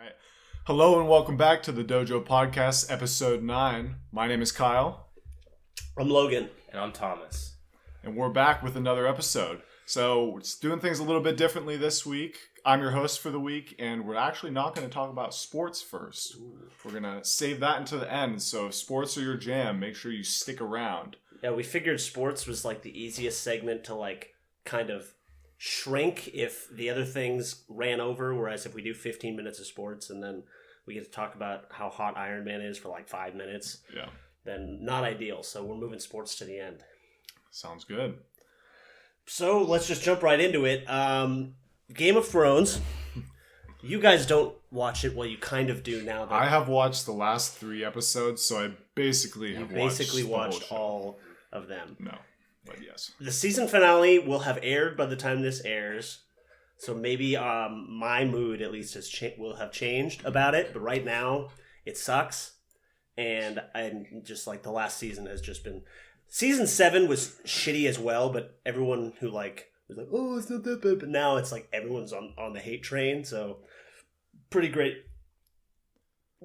right. Hello and welcome back to the Dojo Podcast, episode 9. My name is Kyle. I'm Logan. And I'm Thomas. And we're back with another episode. So, we're doing things a little bit differently this week. I'm your host for the week, and we're actually not going to talk about sports first. We're going to save that until the end. So, if sports are your jam, make sure you stick around. Yeah, we figured sports was like the easiest segment to kind of shrink if the other things ran over, whereas if we do 15 minutes of sports and then we get to talk about how hot Iron Man is for 5 minutes, then not ideal. So we're moving sports to the end. Sounds good. So let's just jump right into it. Game of Thrones. You guys don't watch it. Well, you kind of do now. I have watched the last 3 episodes, so I basically have watched all of them. No, but yes. The season finale will have aired by the time this airs, so maybe my mood at least will have changed about it. But right now, it sucks, and I'm just the last season has just been. Season 7 was shitty as well, but everyone who was oh, it's not that bad. But now it's everyone's on the hate train, so pretty great.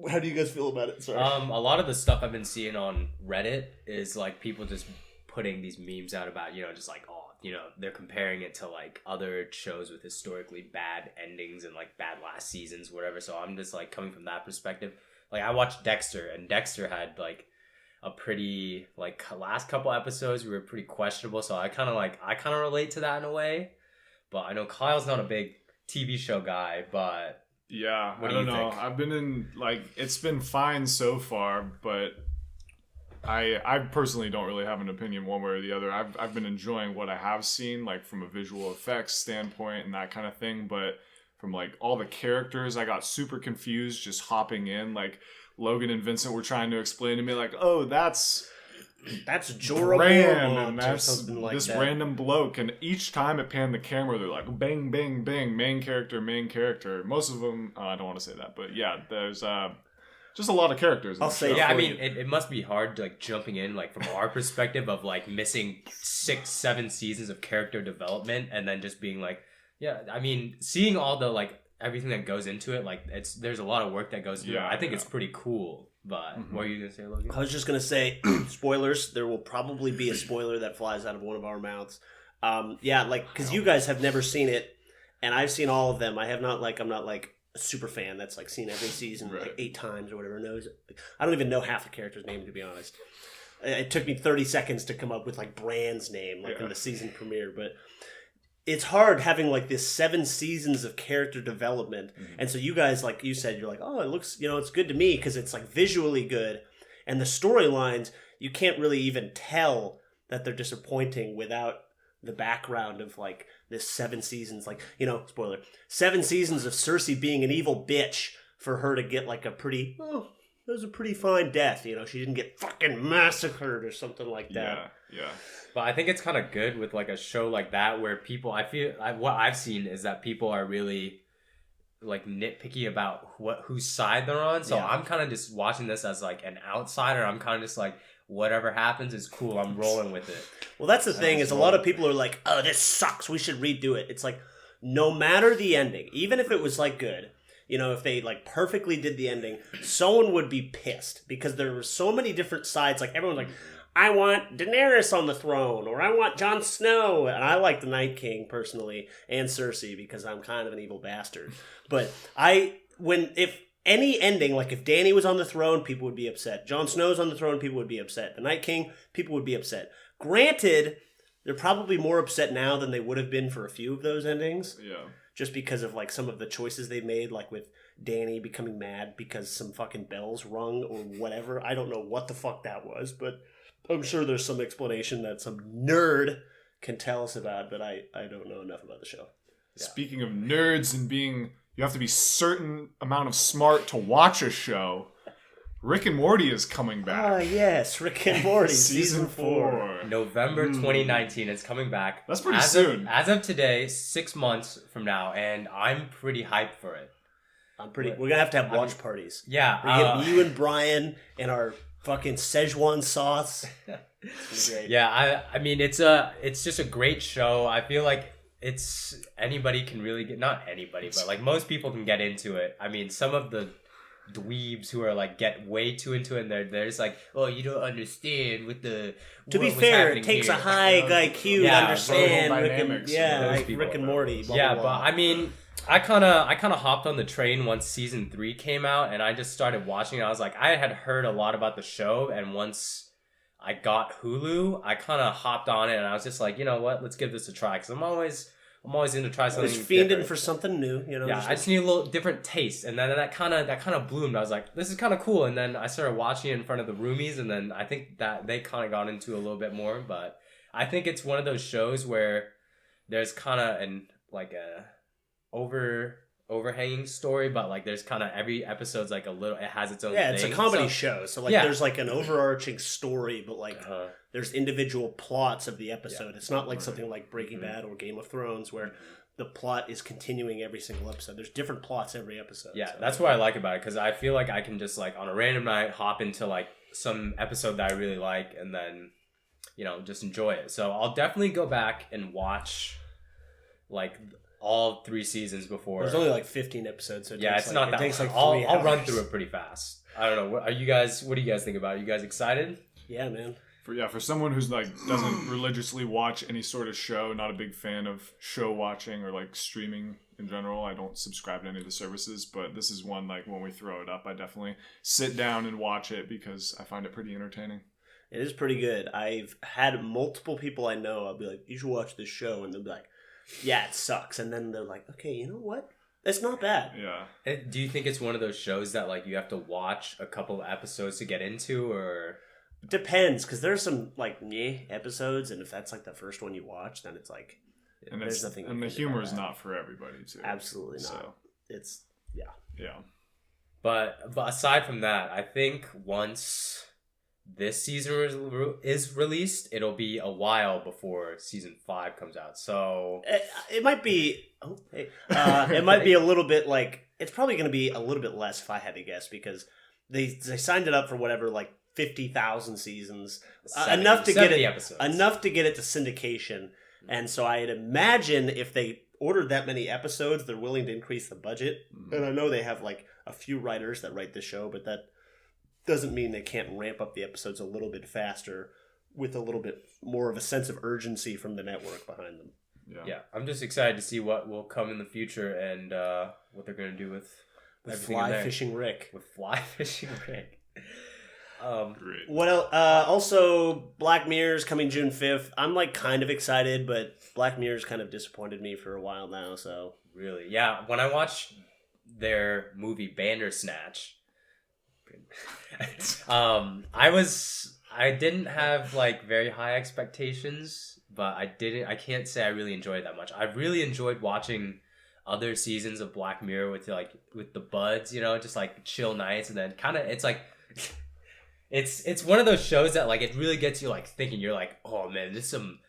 How do you guys feel about it? Sorry. A lot of the stuff I've been seeing on Reddit is people just putting these memes out about, they're comparing it to other shows with historically bad endings and bad last seasons, whatever. So I'm just coming from that perspective. I watched Dexter, and Dexter had a pretty last couple episodes were pretty questionable. So I kind of relate to that in a way. But I know Kyle's not a big TV show guy, but yeah, what I do you don't know. think? I've been in it's been fine so far, but I personally don't really have an opinion one way or the other. I've been enjoying what I have seen, from a visual effects standpoint and that kind of thing. But from all the characters, I got super confused just hopping in. Logan and Vincent were trying to explain to me oh, that's Jorah Bran, Mormont and that's or something this that. random bloke. And each time it panned the camera, they're bang, bang, bang, main character, main character. Most of them, I don't want to say that, but yeah, there's just a lot of characters. I'll say, yeah, I mean, it must be hard jumping in from our perspective of missing 6-7 seasons of character development and then just being yeah, I mean, seeing all the everything that goes into it, there's a lot of work that goes into it. I think it's pretty cool. But what were you gonna say, Logan? I was just gonna say, spoilers. There will probably be a spoiler that flies out of one of our mouths. Because you guys have never seen it, and I've seen all of them. I have not I'm not a super fan that's seen every season 8 times or whatever. Knows I don't even know half the character's name, to be honest. It took me 30 seconds to come up with Bran's name in the season premiere, but it's hard having this 7 seasons of character development. And so you guys, you said, you're oh, it looks, it's good to me because it's visually good. And the storylines, you can't really even tell that they're disappointing without the background of this 7 seasons, spoiler, 7 seasons of Cersei being an evil bitch for her to get a pretty, that was a pretty fine death. She didn't get fucking massacred or something like that. Yeah. But I think it's kind of good with a show like that where people, what I've seen is that people are really nitpicky about whose side they're on. So I'm kind of just watching this as an outsider. I'm kind of just whatever happens is cool. I'm rolling with it. Well, that's the thing is a lot of people are oh, this sucks. We should redo it. It's no matter the ending, even if it was good, if they perfectly did the ending, someone would be pissed because there were so many different sides. Everyone's I want Daenerys on the throne, or I want Jon Snow, and I like the Night King personally, and Cersei because I'm kind of an evil bastard. But if any ending, if Dany was on the throne, people would be upset. Jon Snow's on the throne, people would be upset. The Night King, people would be upset. Granted, they're probably more upset now than they would have been for a few of those endings. Yeah. Just because of some of the choices they made, with Dany becoming mad because some fucking bells rung or whatever. I don't know what the fuck that was, but I'm sure there's some explanation that some nerd can tell us about, but I don't know enough about the show. Yeah. Speaking of nerds and you have to be certain amount of smart to watch a show, Rick and Morty is coming back. Ah, yes, Rick and Morty, season 4. November 2019, it's coming back. That's pretty soon. As of today, 6 months from now, and I'm pretty hyped for it. We're going to have watch parties. Yeah. We're getting you and Brian and our fucking Szechuan sauce. It's great. Yeah, I mean it's just a great show. I feel it's anybody can really get, not anybody, but like most people can get into it. I mean, some of the dweebs who are like get way too into it, and they're just like, oh, you don't understand with the. To be fair, it takes a high IQ to understand Rick and Morty. Blah, blah, blah. But I mean, I kind of hopped on the train once season 3 came out, and I just started watching it. I was like, I had heard a lot about the show, and once I got Hulu, I kind of hopped on it, and I was just like, you know what, let's give this a try, because I'm always in to try something. Just fiending for something new, you know. Yeah, I just need a little different taste, and then that kind of bloomed. I was like, this is kind of cool, and then I started watching it in front of the roomies, and then I think that they kind of got into it a little bit more. But I think it's one of those shows where there's kind of a overhanging story, but like there's kind of every episode's like a little, it has its own thing. It's a comedy show, so like there's like an overarching story, but like there's individual plots of the episode. It's not like something like Breaking Bad or Game of Thrones where the plot is continuing every single episode. There's different plots every episode. Yeah, so that's what I like about it, because I feel like I can just like on a random night hop into like some episode that I really like, and then just enjoy it. So I'll definitely go back and watch like all 3 seasons before. There's only like 15 episodes, so it's not that long. I'll run through it pretty fast. I don't know. What do you guys think about it? Are you guys excited? Yeah, man. For someone who's like doesn't religiously watch any sort of show, not a big fan of show watching or like streaming in general. I don't subscribe to any of the services, but this is one like when we throw it up, I definitely sit down and watch it because I find it pretty entertaining. It is pretty good. I've had multiple people I know, I'll be like, you should watch this show, and they'll be like, yeah, it sucks. And then they're like, okay, you know what? It's not bad. Yeah. Do you think it's one of those shows that like you have to watch a couple of episodes to get into, or? Depends, because there's some like episodes, and if that's like the first one you watch, then it's like there's nothing. And the humor is not for everybody too. Absolutely not. So. It's yeah. But aside from that, I think once this season is released, it'll be a while before season 5 comes out. So it might be. Oh, hey. It might be a little bit like, it's probably going to be a little bit less if I had to guess, because they signed it up for whatever, like 50,000 seasons, 70, enough to get it episodes. Enough to get it to syndication. And so I'd imagine if they ordered that many episodes, they're willing to increase the budget. And I know they have like a few writers that write the show, but that doesn't mean they can't ramp up the episodes a little bit faster with a little bit more of a sense of urgency from the network behind them. Yeah, I'm just excited to see what will come in the future and what they're going to do with Fly Fishing Rick. With Fly Fishing Rick. Great. What else? Also, Black Mirror's coming June 5th. I'm like kind of excited, but Black Mirror's kind of disappointed me for a while now. So really, yeah. When I watched their movie Bandersnatch, I didn't have like very high expectations, but I can't say I really enjoyed it that much. I really enjoyed watching other seasons of Black Mirror with the buds, just like chill nights, and then kind of it's like it's one of those shows that like it really gets you like thinking. You're like, oh man, this is some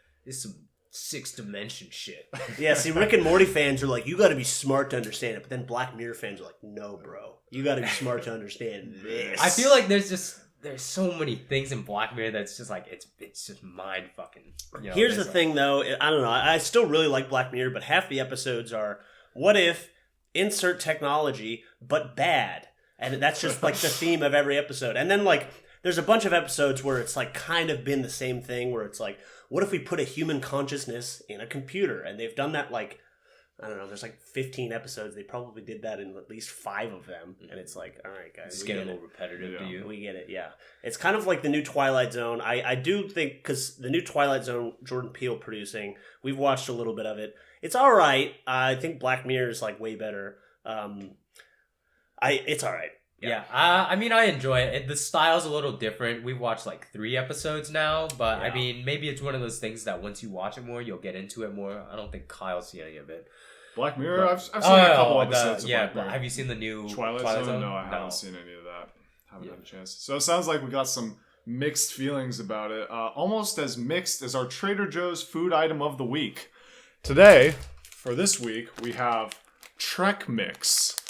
6th dimension shit. Yeah, see, Rick and Morty fans are like, you got to be smart to understand it, but then Black Mirror fans are like, no, bro, you got to be smart to understand this. I feel like there's so many things in Black Mirror that's just like it's just mind fucking. Here's the thing, though. I don't know. I still really like Black Mirror, but half the episodes are, what if insert technology but bad, and that's just like the theme of every episode. And then like there's a bunch of episodes where it's like kind of been the same thing, where it's like, what if we put a human consciousness in a computer? And they've done that like, I don't know, there's like 15 episodes. They probably did that in at least 5 of them. And it's like, all right, guys. It's getting a little repetitive to you. We get it, yeah. It's kind of like the new Twilight Zone. I do think, because the new Twilight Zone, Jordan Peele producing, we've watched a little bit of it. It's all right. I think Black Mirror is like way better. It's all right. Yeah, I mean, I enjoy it. The style's a little different. We've watched like 3 episodes now, but I mean, maybe it's one of those things that once you watch it more, you'll get into it more. I don't think Kyle's seen any of it. Black Mirror? I've seen a couple episodes of Black Mirror. Have you seen the new Twilight Zone? No, I haven't seen any of that. Haven't had a chance. So it sounds like we got some mixed feelings about it. Almost as mixed as our Trader Joe's food item of the week. Today, for this week, we have Trek Mix.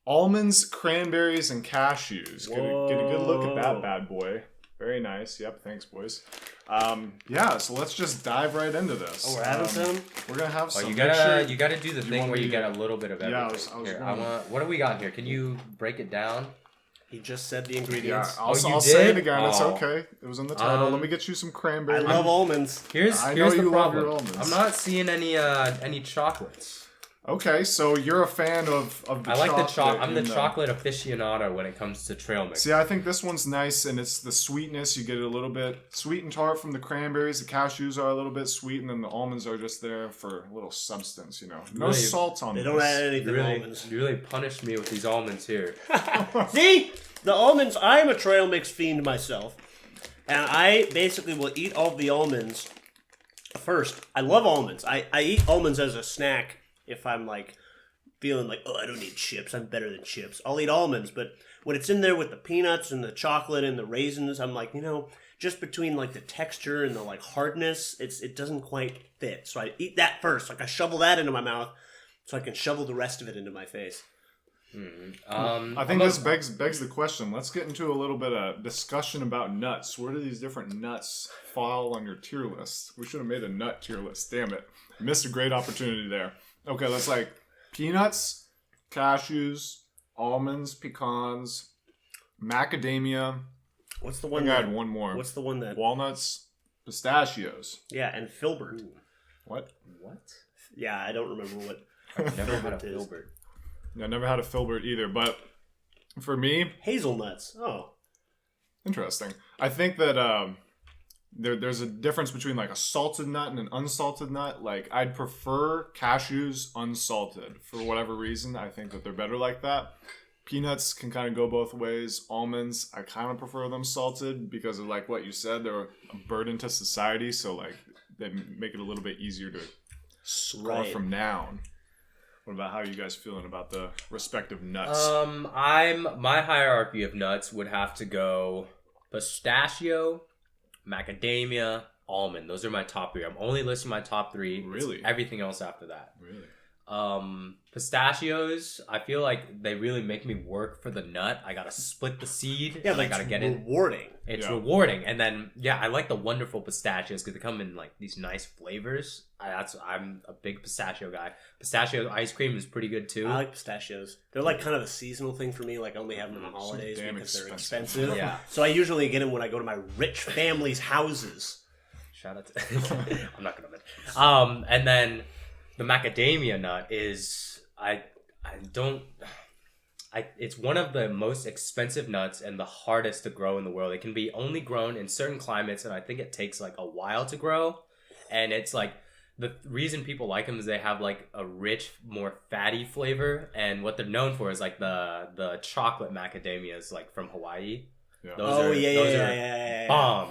Almonds, cranberries, and cashews. Get a good look at that bad boy. Very nice. Yep. Thanks, boys. So let's just dive right into this. Oh, we're having some? We're gonna have some. You gotta do the thing where you get a little bit of everything. Yeah, here, what do we got here? Can you break it down? He just said the ingredients. Yeah, I'll say it again. It's okay. It was in the title. Let me get you some cranberry. I love almonds. Here's the you love problem. your almonds. I'm not seeing any chocolates. Okay, so you're a fan of the chocolate. I like the chocolate. I'm the chocolate aficionado when it comes to trail mix. See, I think this one's nice, and it's the sweetness. You get it a little bit sweet and tart from the cranberries. The cashews are a little bit sweet, and then the almonds are just there for a little substance, No really, salt on They this. don't add anything almonds. You really punished me with these almonds here. See? The almonds, I'm a trail mix fiend myself. And I basically will eat all of the almonds first. I love almonds. I eat almonds as a snack if I'm like feeling like, I don't need chips. I'm better than chips. I'll eat almonds. But when it's in there with the peanuts and the chocolate and the raisins, I'm like, just between like the texture and the like hardness, it doesn't quite fit. So I eat that first. Like I shovel that into my mouth so I can shovel the rest of it into my face. I think this begs the question. Let's get into a little bit of discussion about nuts. Where do these different nuts fall on your tier list? We should have made a nut tier list. Damn it. Missed a great opportunity there. Okay, let's peanuts, cashews, almonds, pecans, macadamia. What's the I one think I that... had one more. What's the one that... Walnuts, pistachios. Yeah, and filbert. Ooh. What? Yeah, I don't remember what... I've never had a is. filbert. I never had a filbert either, but for me... Hazelnuts. Oh. Interesting. I think that there's a difference between like a salted nut and an unsalted nut. Like I'd prefer cashews unsalted for whatever reason. I think that they're better like that. Peanuts can kind of go both ways. Almonds, I kind of prefer them salted because of like what you said. They're a burden to society, so like they make it a little bit easier to scarf them down. What about how are you guys feeling about the respective nuts? My hierarchy of nuts would have to go pistachio, macadamia, almond. Those are my top three. I'm only listing my top three. Really? It's everything else after that. Really? Pistachios, I feel like they really make me work for the nut. I gotta split the seed. Yeah, and I gotta get it. Rewarding. It's rewarding, and then I like the wonderful pistachios because they come in like these nice flavors. I'm a big pistachio guy. Pistachio ice cream is pretty good too. I like pistachios. They're like kind of a seasonal thing for me. Like I only have them on the holidays because they're expensive. Yeah. So I usually get them when I go to my rich family's houses. Shout out to I'm not gonna mention. And then the macadamia nut is it's one of the most expensive nuts and the hardest to grow in the world. It can be only grown in certain climates, and I think it takes like a while to grow. And it's like the reason people like them is they have like a rich, more fatty flavor, and what they're known for is like the chocolate macadamias like from Hawaii. Yeah. Those are bomb.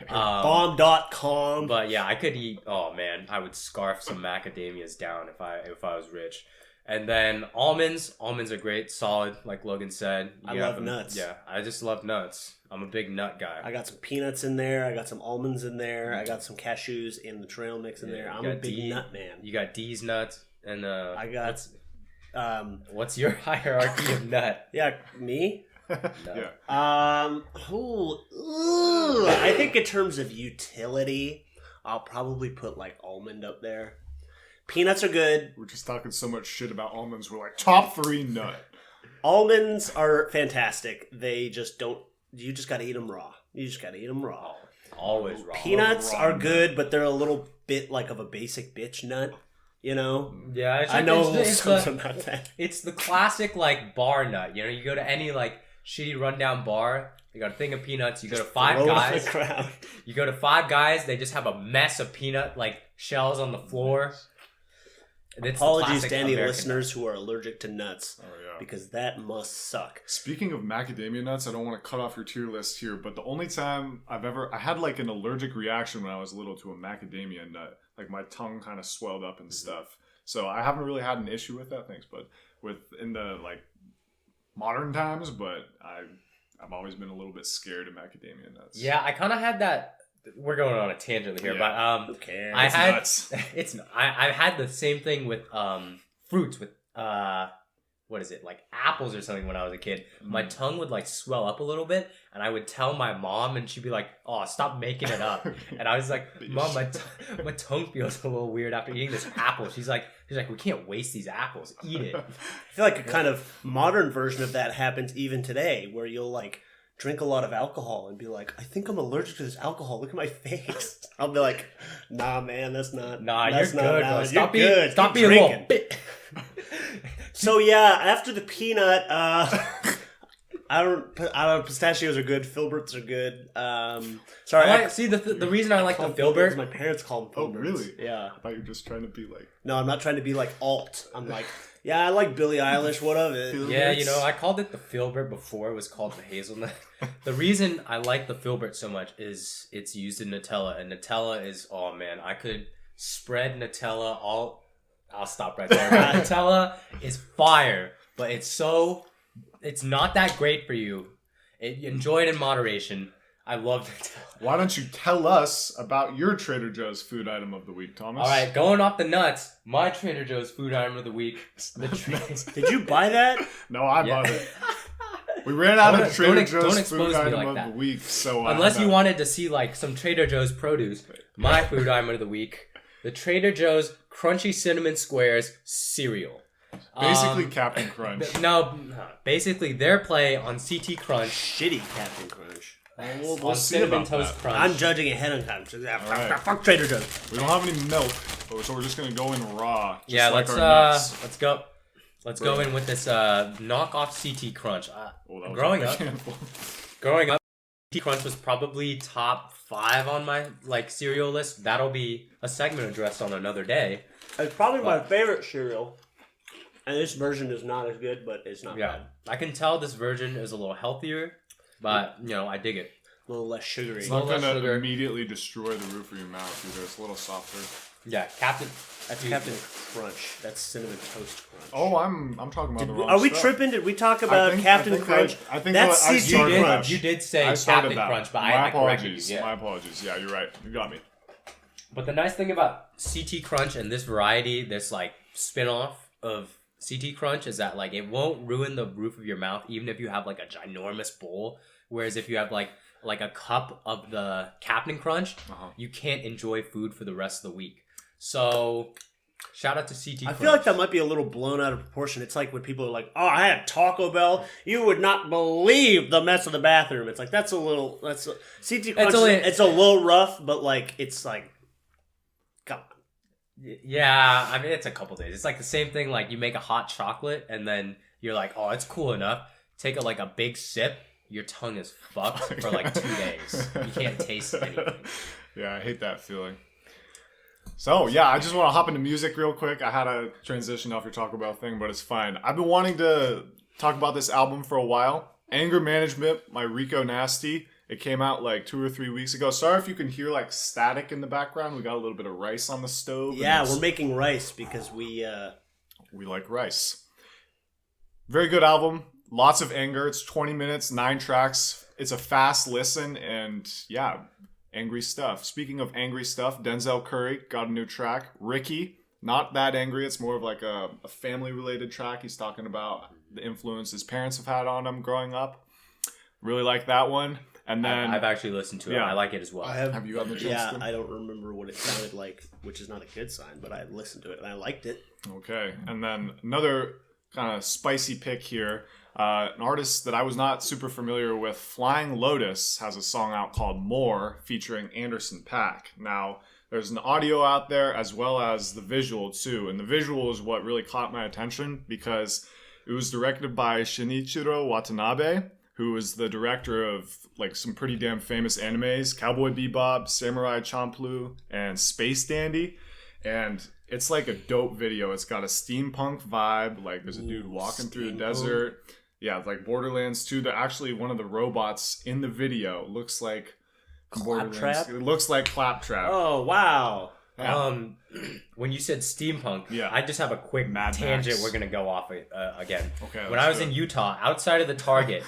Bomb.com. But yeah, I could eat. Oh man, I would scarf some macadamias down if I was rich. And then almonds. Almonds are great, solid, like Logan said. I love nuts. Yeah, I just love nuts. I'm a big nut guy. I got some peanuts in there. I got some almonds in there. I got some cashews in the trail mix in there. I'm a big nut man. You got D's nuts, and I got. What's your hierarchy of nut? Yeah, me. Yeah. I think in terms of utility, I'll probably put like almond up there. Peanuts are good. We're just talking so much shit about almonds. We're like top 3 nut. Almonds are fantastic. They just don't. You just gotta eat them raw. Always raw. Peanuts are good, but they're a little bit like of a basic bitch nut. Yeah, I know something about that. It's the classic like bar nut. You go to any like shitty rundown bar. You got a thing of peanuts. You go to Five Guys. You go to Five Guys. They just have a mess of peanut like shells on the floor. Apologies to any listeners who are allergic to nuts. Oh, yeah. Because that must suck. Speaking of macadamia nuts, I don't want to cut off your tier list here, but the only time I had like an allergic reaction when I was little to a macadamia nut. Like my tongue kind of swelled up and stuff. So I haven't really had an issue with that, thanks, but in the like modern times, but I've always been a little bit scared of macadamia nuts. Yeah, I kind of had that. We're going on a tangent here, but who cares? I've had the same thing with fruits with what is it, like apples or something when I was a kid, my tongue would like swell up a little bit, and I would tell my mom, and she'd be like, "Oh, stop making it up." And I was like, "Mom, my tongue feels a little weird after eating this apple." She's like, "We can't waste these apples. Eat it." I feel like a kind of modern version of that happens even today, where you'll like drink a lot of alcohol and be like, "I think I'm allergic to this alcohol. Look at my face." I'll be like, "Nah, man, that's not. Nah, that's you're not good, how- bro. You're good. Stop Keep being a little drinking." bit. So yeah, after the peanut, I don't. Pistachios are good. Filberts are good. Sorry. See, the reason I like the call them filbert. My parents call them Oh, filberts. really? Yeah. I thought you were just trying to be like... No, I'm not trying to be like alt. I'm like, yeah, I like Billie Eilish. What of it? Yeah, you know, I called it the filbert before it was called the hazelnut. The reason I like the filbert so much is it's used in Nutella, and Nutella is, oh man, I could spread Nutella all... I'll stop right there. Nutella is fire, but it's not that great for you. Enjoy it in moderation. I love Nutella. Why don't you tell us about your Trader Joe's food item of the week, Thomas? All right, going off the nuts, my Trader Joe's food item of the week. Did you buy that? No, I bought it. We ran out of Trader don't Joe's expose food me item like of that. the week, so... Unless you wanted to see like some Trader Joe's produce, my food item of the week, the Trader Joe's Crunchy Cinnamon Squares cereal. Basically Captain Crunch. No, basically their play on CT Crunch. Shitty Captain Crunch. We'll On see Cinnamon about Toast that. Crunch. I'm judging ahead of time. So right. fuck Trader Joe's. We don't have any milk, so we're just going to go in raw. Just Yeah, like let's our nuts. let's go in with this knockoff CT Crunch. Oh, that was growing a up, handful. CT Crunch was probably top 5 on my like cereal list. That'll be a segment addressed on another day. It's probably my favorite cereal. And this version is not as good, but it's not bad. I can tell this version is a little healthier, but you know I dig it. A little less sugary. It's not less going to sugar. immediately destroy the roof of your mouth either. It's a little softer. Yeah, Captain. That's Captain Crunch. That's Cinnamon Toast Crunch. Oh, I'm talking about the wrong Are we stuff. tripping? Did we talk about Captain Crunch? I think That's I CT started Crunch. that. You did say I started Captain that. Crunch, but My I corrected you. apologies. Yeah. My apologies. Yeah, you're right. You got me. But the nice thing about CT Crunch and this variety, this like spin-off of CT Crunch is that like it won't ruin the roof of your mouth even if you have like a ginormous bowl. Whereas if you have like a cup of the Captain Crunch, you can't enjoy food for the rest of the week. So shout out to CT Crunch. I feel like that might be a little blown out of proportion. It's like when people are like, "Oh, I had Taco Bell. You would not believe the mess of the bathroom." It's like CT Crunch. It's a little rough, but like it's like, come on. Yeah, I mean it's a couple days. It's like the same thing. Like you make a hot chocolate and then you're like, "Oh, it's cool enough." Take a big sip. Your tongue is fucked for like 2 days. You can't taste anything. Yeah, I hate that feeling. So, yeah, I just want to hop into music real quick. I had a transition off your Taco Bell thing, but it's fine. I've been wanting to talk about this album for a while. Anger Management by Rico Nasty. It came out like 2 or 3 weeks ago. Sorry if you can hear like static in the background. We got a little bit of rice on the stove. Yeah, we're making rice because we like rice. Very good album. Lots of anger. It's 20 minutes, 9 tracks. It's a fast listen, and yeah, angry stuff. Speaking of angry stuff, Denzel Curry got a new track. Ricky, not that angry. It's more of like a family-related track. He's talking about the influence his parents have had on him growing up. Really like that one. And then I've actually listened to it. Yeah. I like it as well. have you gotten the chance to? I don't remember what it sounded like, which is not a good sign, but I listened to it and I liked it. Okay, and then another kind of spicy pick here. An artist that I was not super familiar with, Flying Lotus, has a song out called More featuring Anderson .Paak. Now, there's an audio out there as well as the visual too. And the visual is what really caught my attention because it was directed by Shinichiro Watanabe, who is the director of like some pretty damn famous animes, Cowboy Bebop, Samurai Champloo, and Space Dandy. And it's like a dope video. It's got a steampunk vibe. Like there's a dude walking through the desert. Yeah, it's like Borderlands 2. Actually, one of the robots in the video looks like Claptrap? It looks like Claptrap. Oh, wow. Yeah. When you said steampunk, Yeah. I just have a quick Mad tangent Max. we're going to go off again. Okay, When let's I was do in it. Utah, outside of the Target,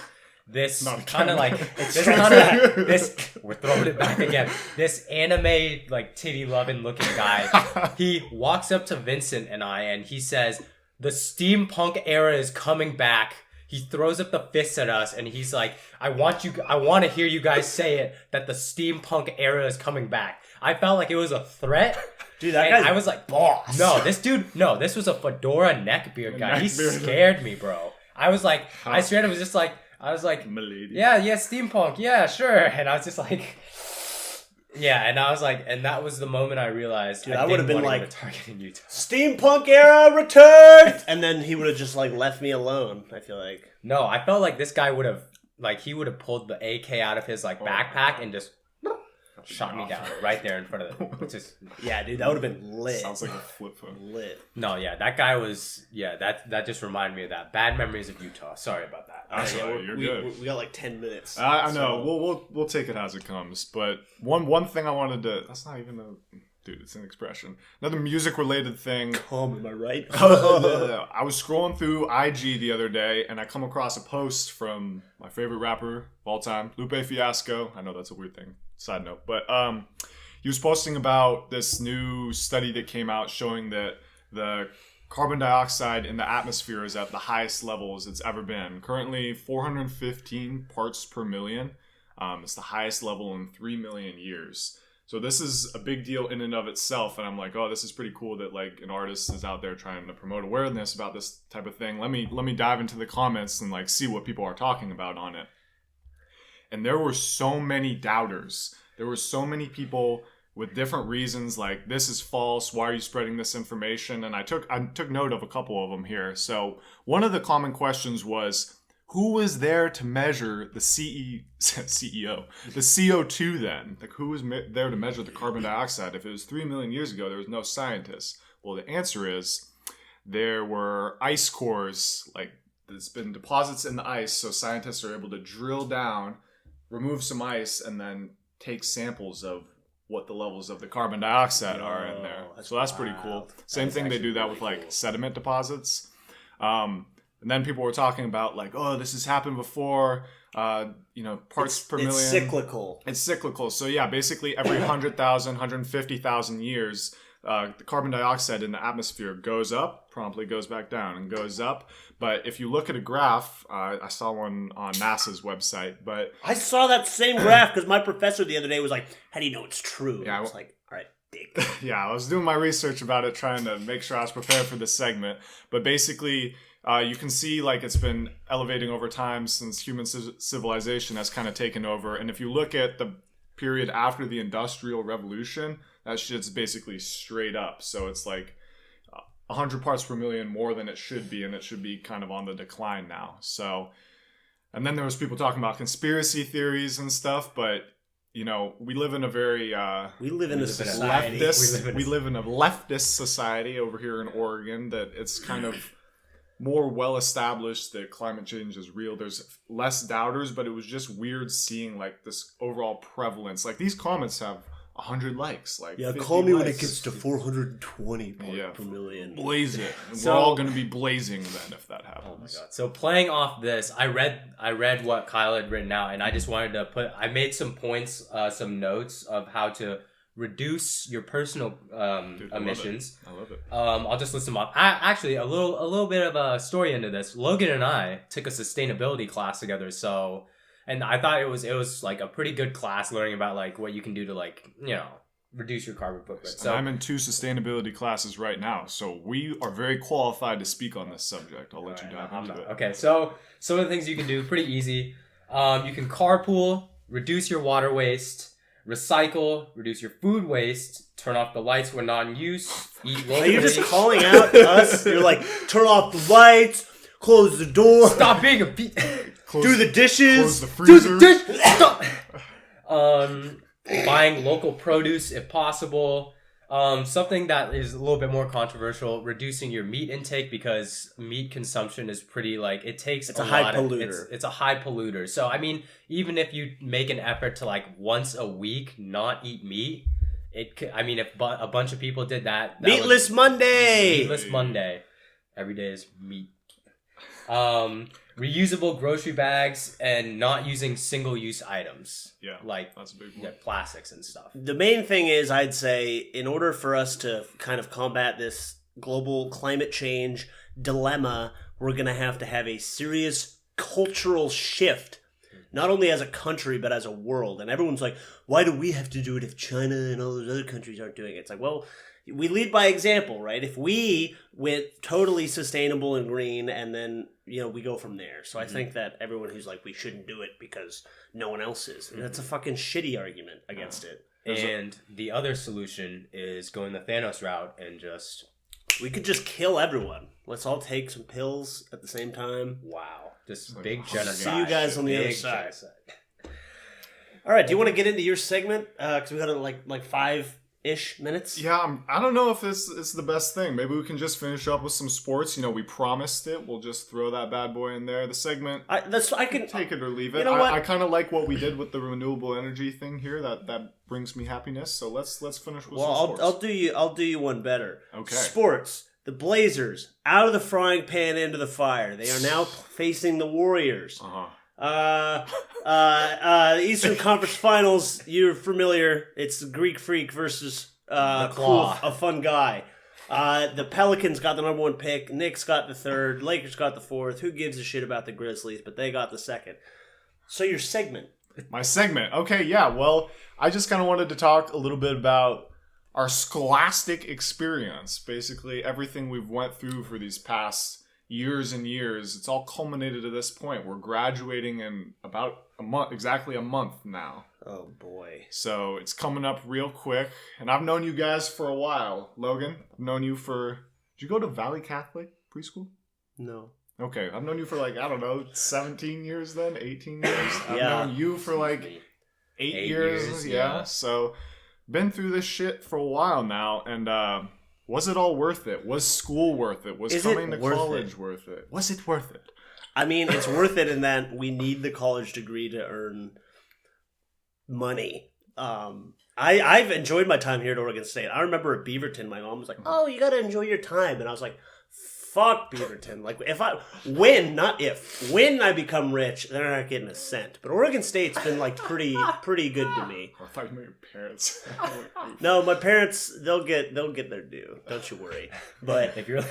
this Not kind of again. like, this we're throwing it back again. This anime, like, titty loving looking guy, he walks up to Vincent and I, and he says, the steampunk era is coming back. He throws up the fists at us, and he's like, I want to hear you guys say it, that the steampunk era is coming back. I felt like it was a threat. Dude, that guy, I was like, boss. This was a fedora neckbeard guy. He scared me, bro. I was like, I swear, it was just like, I was like, Milady. yeah, steampunk, yeah, sure. And I was just like, yeah, and I was like, and that was the moment I realized. Dude, I would have been like, targeting Utah. Steampunk era returned! And then he would have just like left me alone, I feel like. No, I felt like this guy would have, like, he would have pulled the AK out of his, like, backpack and just shot me down right there in front of it. Just, yeah, dude, that would have been lit. Sounds like a flip phone. Lit. No, yeah, that guy was, that just reminded me of that. Bad memories of Utah. Sorry about that. That's right, you're good. We got like 10 minutes. I know. We'll take it as it comes. But one thing I wanted to... That's not even a... Dude, it's an expression. Another music-related thing. Am I right? I was scrolling through IG the other day, and I come across a post from my favorite rapper of all time, Lupe Fiasco. I know that's a weird thing. Side note. But he was posting about this new study that came out showing that the carbon dioxide in the atmosphere is at the highest levels it's ever been. Currently, 415 parts per million. It's the highest level in 3 million years. So this is a big deal in and of itself, and I'm like, oh, this is pretty cool that like an artist is out there trying to promote awareness about this type of thing. Let me dive into the comments and like see what people are talking about on it. And there were so many doubters. There were so many people with different reasons, like this is false. Why are you spreading this information? And I took note of a couple of them here. So one of the common questions was, who was there to measure the the CO2 then? Like, who was there to measure the carbon dioxide? If it was 3 million years ago, there was no scientists. Well, the answer is there were ice cores, like there's been deposits in the ice, so scientists are able to drill down, remove some ice, and then take samples of what the levels of the carbon dioxide are in there. So that's pretty cool. Same thing, they do that with like sediment deposits. And then people were talking about like, oh, this has happened before, parts per million. It's cyclical. It's cyclical. So yeah, basically every 100,000, 150,000 years, the carbon dioxide in the atmosphere goes up, promptly goes back down, and goes up. But if you look at a graph, I saw one on NASA's website, but... I saw that same graph because my professor the other day was like, how do you know it's true? Yeah, I was like, all right, dick. Yeah, I was doing my research about it, trying to make sure I was prepared for this segment. But basically... you can see like it's been elevating over time since human civilization has kind of taken over. And if you look at the period after the Industrial Revolution, that shit's basically straight up. So it's like 100 parts per million more than it should be, and it should be kind of on the decline now. So, and then there was people talking about conspiracy theories and stuff, but we live in a very we live in a society. We live in a leftist society over here in Oregon that it's kind of more well established that climate change is real. There's less doubters, but it was just weird seeing like this overall prevalence. Like these comments have 100 likes. Like, yeah, call me when it gets to 420 per million. Blaze it. We're all going to be blazing then if that happens. Oh my god! So playing off this, I read what Kyle had written out, and I just wanted to I made some points, some notes of how to reduce your personal emissions. I love it. I'll just list them off. Actually, a little bit of a story into this. Logan and I took a sustainability class together, and I thought it was like a pretty good class, learning about like what you can do to like reduce your carbon footprint. So I'm in 2 sustainability classes right now, so we are very qualified to speak on this subject. I'll let you dive into it. Okay, so some of the things you can do, pretty easy. You can carpool, reduce your water waste. Recycle, reduce your food waste, turn off the lights when not in use, eat locally. Are you just calling out us? You're like, turn off the lights, close the door. Stop being a do the dishes. Close the freezer. Do the dish. Stop. Buying local produce if possible. Something that is a little bit more controversial, reducing your meat intake, because meat consumption is pretty it's a high polluter. It's a high polluter. So I mean, even if you make an effort to like once a week not eat meat, if a bunch of people did that Meatless Monday. Meatless Monday. Every day is meat. Reusable grocery bags and not using single-use items. Yeah, like that's a big one. Yeah, plastics and stuff. The main thing is, I'd say, in order for us to kind of combat this global climate change dilemma. We're going to have a serious cultural shift, not only as a country, but as a world. And everyone's like, why do we have to do it if China and all those other countries aren't doing it? It's like, well, we lead by example, right? If we went totally sustainable and green, and then, we go from there. So I think that everyone who's like, we shouldn't do it because no one else is, that's a fucking shitty argument against it. And the other solution is going the Thanos route and just... We could just kill everyone. Let's all take some pills at the same time. Wow. Just big genocide. See you guys on the other side. All right, do you want to get into your segment? Because we got like 5-ish minutes. Yeah, I don't know if it's the best thing. Maybe we can just finish up with some sports. We promised it. We'll just throw that bad boy in there. The segment, I can take it or leave it. You know what? I kind of like what we did with the renewable energy thing here. That brings me happiness. So let's finish with some sports. I'll do you one better. Okay. Sports. The Blazers out of the frying pan into the fire. They are now facing the Warriors. Eastern Conference Finals. You're familiar. It's the Greek Freak versus a fun guy. The Pelicans got the number 1 pick. Knicks got the 3rd. Lakers got the 4th. Who gives a shit about the Grizzlies? But they got the 2nd. So your segment. My segment. Okay, yeah. Well, I just kind of wanted to talk a little bit about our scholastic experience. Basically, everything we've went through for these past years and years. It's all culminated to this point. We're graduating in about exactly a month now. Oh boy. So it's coming up real quick. And I've known you guys for a while. Logan, I've known you for... Did you go to Valley Catholic preschool? No. Okay, I've known you for 17 years then? 18 years? I've Yeah. known you for 8 years. Yeah. So been through this shit for a while now. And was it all worth it? Was school worth it? Was coming to college worth it? Was it worth it? I mean, it's worth it in that we need the college degree to earn money. I've enjoyed my time here at Oregon State. I remember at Beaverton, my mom was like, "Oh, you got to enjoy your time," and I was like, "Fuck Beaverton!" Like, when I become rich, they're not getting a cent. But Oregon State's been pretty good to me. I thought you meant your parents. No, my parents, they'll get their due. Don't you worry. But if you're.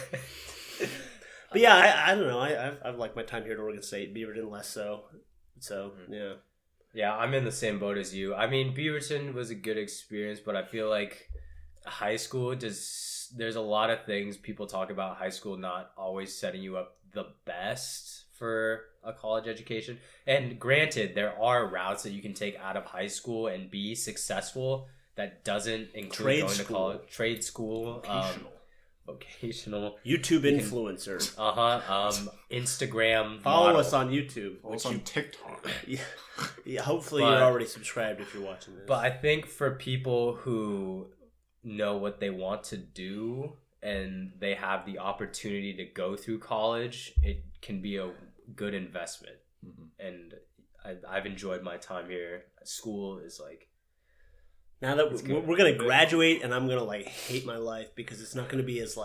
But yeah, I don't know. I've liked my time here at Oregon State. Beaverton less so. So yeah. Yeah, I'm in the same boat as you. I mean, Beaverton was a good experience, but I feel like high school there's a lot of things people talk about high school not always setting you up the best for a college education. And granted, there are routes that you can take out of high school and be successful that doesn't include going to college. Trade school. Vocational. YouTube influencer. Instagram. Follow model. us on YouTube. It's on TikTok. Yeah, hopefully you're already subscribed if you're watching this. But I think for people who know what they want to do and they have the opportunity to go through college, it can be a good investment. Mm-hmm. And I've enjoyed my time here. School is now that we're going to graduate, and I'm going to hate my life because it's not going to be as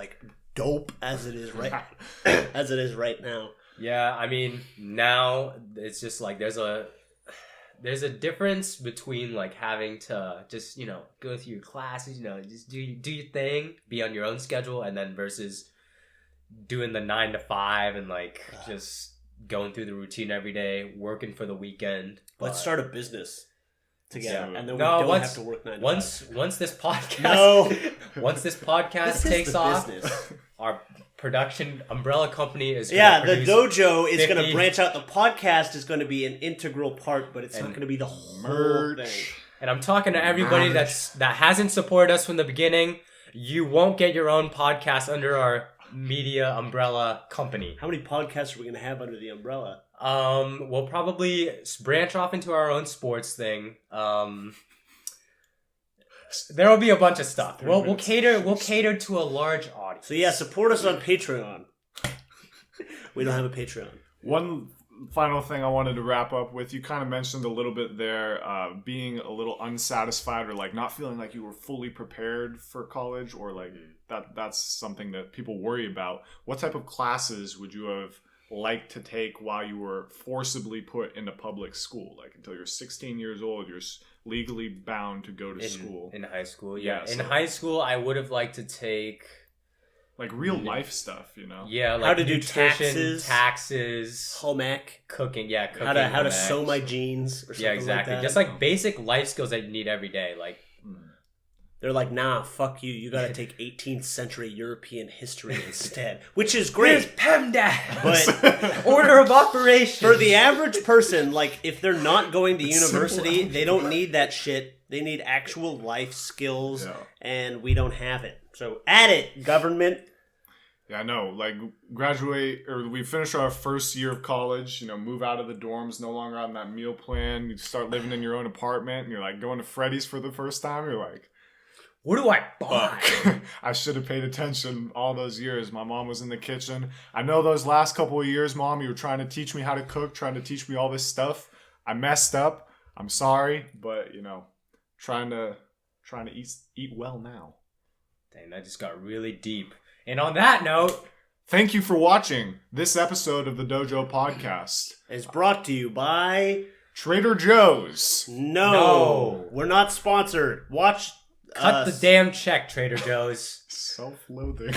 dope as it is right now. Yeah, I mean, now it's just there's a difference between having to just, go through your classes, just do your thing, be on your own schedule, and then versus doing the 9 to 5 and just going through the routine every day, working for the weekend. Let's start a business together, and then we don't have to work 9 to 5. Once this podcast once this podcast takes off, our production umbrella company is the dojo is going to branch out. The podcast is going to be an integral part, but it's not going to be the whole thing. And I'm talking to everybody that hasn't supported us from the beginning. You won't get your own podcast under our media umbrella company. How many podcasts are we going to have under the umbrella? We'll probably branch off into our own sports thing. There will be a bunch of stuff. We'll cater to a large audience. So yeah, support us on Patreon. We don't have a Patreon. One final thing I wanted to wrap up with, you kind of mentioned a little bit there, being a little unsatisfied or not feeling like you were fully prepared for college, or that's something that people worry about. What type of classes would you have liked to take while you were forcibly put into public school? Until you're 16 years old, you're legally bound to go to school. In high school, yeah. In high school, I would have liked to take like real life stuff, you know. Yeah, like how to do nutrition, taxes, home ec, cooking. Yeah, cooking. How to sew my jeans. Or something yeah, exactly. Like that. Just like basic life skills that you need every day. Like they're like, nah, fuck you. You got to take 18th century European history instead, which is great. Here's PEMDAS, But order of operations for the average person, like if they're not going to university, they don't need that shit. They need actual life skills, and we don't have it. So at it, government. Yeah, I know. Like graduate, or we finish our first year of college. You know, move out of the dorms, no longer on that meal plan. You start living in your own apartment, and you're like going to Freddy's for the first time. You're like, what do I buy? I should have paid attention all those years. My mom was in the kitchen. I know those last couple of years, Mom, you were trying to teach me how to cook, trying to teach me all this stuff. I messed up. I'm sorry, but you know, trying to eat well now. Dang, that just got really deep. And on that note, thank you for watching this episode of the Dojo Podcast. It's brought to you by Trader Joe's. No, we're not sponsored. Watch. Cut the damn check, Trader Joe's. Self-loathing.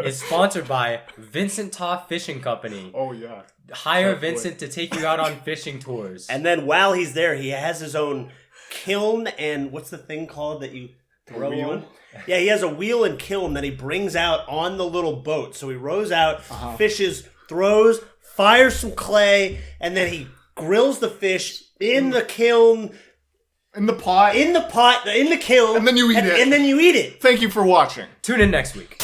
It's sponsored by Vincent Toff Fishing Company. Oh, yeah. Hire Vincent to take you out on fishing tours. And then while he's there, he has his own kiln and what's the thing called that you throw on? Yeah, he has a wheel and kiln that he brings out on the little boat. So he rows out, fishes, throws, fires some clay, and then he grills the fish in the kiln. In the pot. In the kiln. And then you eat it. And then you eat it. Thank you for watching. Tune in next week.